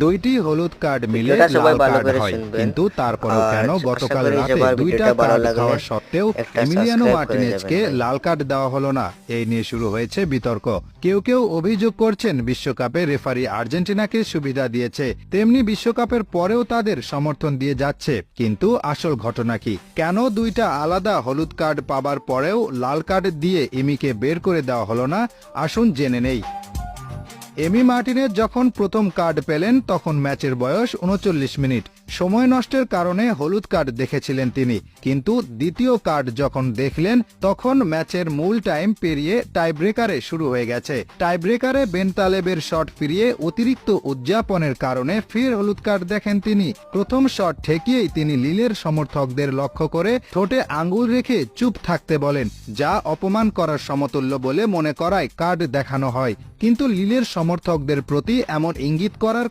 দুইটি হলুদ কার্ড মিলে ভিডিওটা সবাই লাল ভালো কার্ড করে হয়, শুনবেন। কিন্তু তারপরেও আর কেন আশা গতকাল করি রাতে সবার দুইটা ভিডিওটা ভালো কার্ড লাগলে খাওয়া সত্ত্বেও একটা এমিলিয়ানো সাবস্ক্রাইব করে মার্টিনেজকে যাবেন ভাই। লাল কার্ড দেওয়া হলো না, এই নিয়ে শুরু হয়েছে বিতর্ক। কেউ কেউ অভিযোগ করছেন বিশ্বকাপে রেফারি আর্জেন্টিনাকে সুবিধা দিয়েছে, তেমনি বিশ্বকাপের পরেও তাদের সমর্থন দিয়ে যাচ্ছে। কিন্তু আসল ঘটনা কি? কেন দুইটা আলাদা হলুদ কার্ড পাবার পরেও লাল কার্ড দিয়ে এমিকে বের করে দেওয়া হলো না? আসুন জেনে নেই। এমি মার্টিনেজ যখন প্রথম কার্ড পেলেন তখন ম্যাচের বয়স ৩৯ মিনিট। সময় নষ্টের কারণে হলুদ কার্ড দেখেছিলেন তিনি, কিন্তু দ্বিতীয় কার্ড যখন দেখলেন তখন ম্যাচের মূল টাইম পেরিয়ে টাইব্রেকারে শুরু হয়ে গেছে। টাইব্রেকারে বেন তালেবের শট ফিরিয়ে অতিরিক্ত উদযাপনের কারণে ফের হলুদ কার্ড দেখেন তিনি। প্রথম শট ঠেকিয়েই তিনি লিলের সমর্থকদের লক্ষ্য করে ঠোঁটে আঙ্গুল রেখে চুপ থাকতে বলেন, যা অপমান করার সমতুল্য বলে মনে করায় কার্ড দেখানো হয়। কিন্তু লিলের সমর্থকদের প্রতি এমন ইঙ্গিত করার